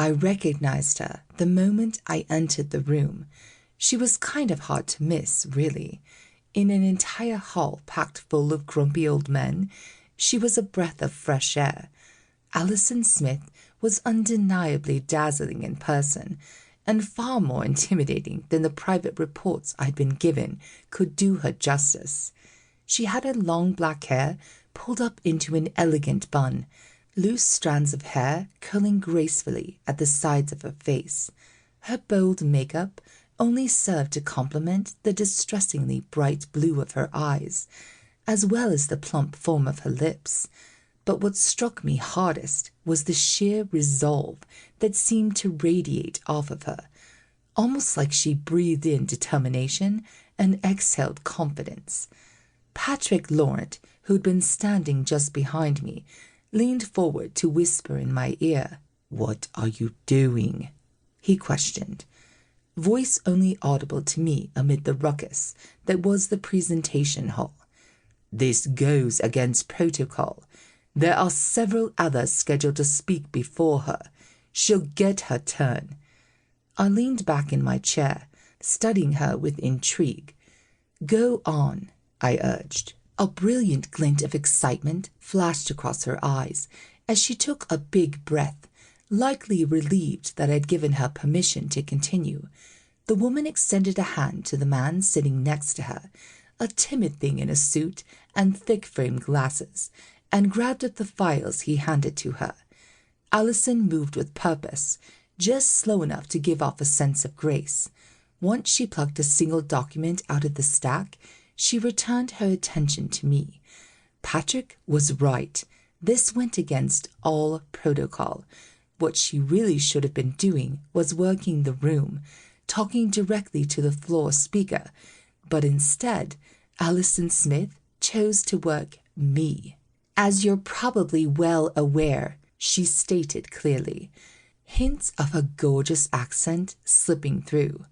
I recognized her the moment I entered the room. She was kind of hard to miss, really. In an entire hall packed full of grumpy old men, she was a breath of fresh air. Allison Smith was undeniably dazzling in person, and far more intimidating than the private reports I'd been given could do her justice. She had her long black hair pulled up into an elegant bun, loose strands of hair curling gracefully at the sides of her face. Her bold makeup only served to complement the distressingly bright blue of her eyes, as well as the plump form of her lips. But what struck me hardest was the sheer resolve that seemed to radiate off of her, almost like she breathed in determination and exhaled confidence. Patrick Laurent, who'd been standing just behind me, leaned forward to whisper in my ear. "What are you doing?" he questioned, voice only audible to me amid the ruckus that was the presentation hall. "This goes against protocol. There are several others scheduled to speak before her. She'll get her turn." I leaned back in my chair, studying her with intrigue. "Go on," I urged. A brilliant glint of excitement flashed across her eyes as she took a big breath, likely relieved that I'd given her permission to continue. The woman extended a hand to the man sitting next to her, a timid thing in a suit and thick-framed glasses, and grabbed at the files he handed to her. Allison moved with purpose, just slow enough to give off a sense of grace. Once she plucked a single document out of the stack, she returned her attention to me. Patrick was right. This went against all protocol. What she really should have been doing was working the room, talking directly to the floor speaker. But instead, Allison Smith chose to work me. "As you're probably well aware," she stated clearly, hints of her gorgeous accent slipping through.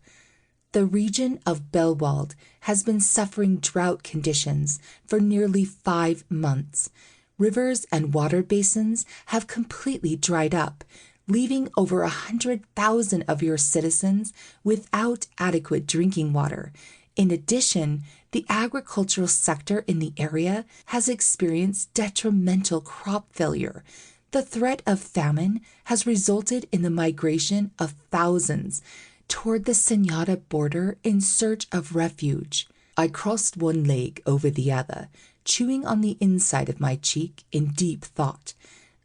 "The region of Belwald has been suffering drought conditions for nearly 5 months. Rivers and water basins have completely dried up, leaving over 100,000 of your citizens without adequate drinking water. In addition, the agricultural sector in the area has experienced detrimental crop failure. The threat of famine has resulted in the migration of thousands toward the Senada border in search of refuge." I crossed one leg over the other, chewing on the inside of my cheek in deep thought.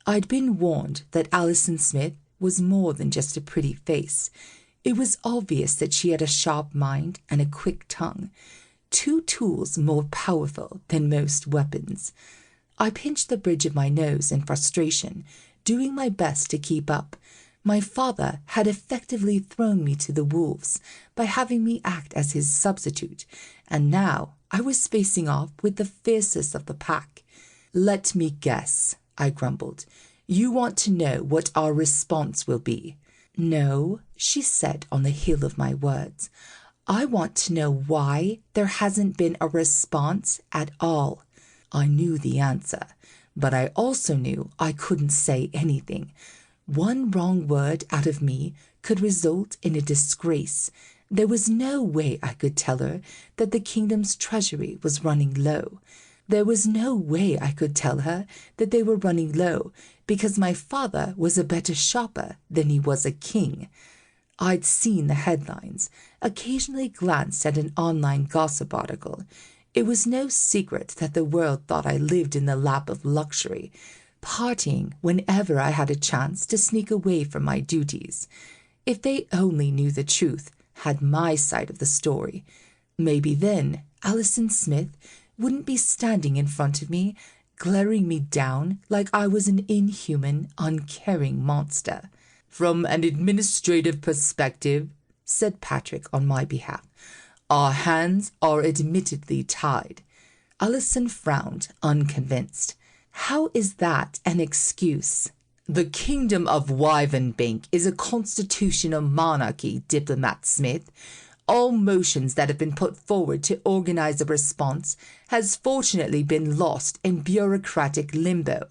I'd been warned that Allison Smith was more than just a pretty face. It was obvious that she had a sharp mind and a quick tongue, 2 tools more powerful than most weapons. I pinched the bridge of my nose in frustration, doing my best to keep up. My father had effectively thrown me to the wolves by having me act as his substitute, and now I was facing off with the fiercest of the pack. "Let me guess," I grumbled. "You want to know what our response will be." "No," she said on the heel of my words. "I want to know why there hasn't been a response at all." I knew the answer, but I also knew I couldn't say anything. One wrong word out of me could result in a disgrace. There was no way I could tell her that the kingdom's treasury was running low. There was no way I could tell her that they were running low because my father was a better shopper than he was a king. I'd seen the headlines, occasionally glanced at an online gossip article. It was no secret that the world thought I lived in the lap of luxury, partying whenever I had a chance to sneak away from my duties. If they only knew the truth, had my side of the story, maybe then Allison Smith wouldn't be standing in front of me, glaring me down like I was an inhuman, uncaring monster. "From an administrative perspective," said Patrick on my behalf, "our hands are admittedly tied." Allison frowned, unconvinced. "How is that an excuse?" "The Kingdom of Wyvenbank is a constitutional monarchy, Diplomat Smith. All motions that have been put forward to organize a response has fortunately been lost in bureaucratic limbo.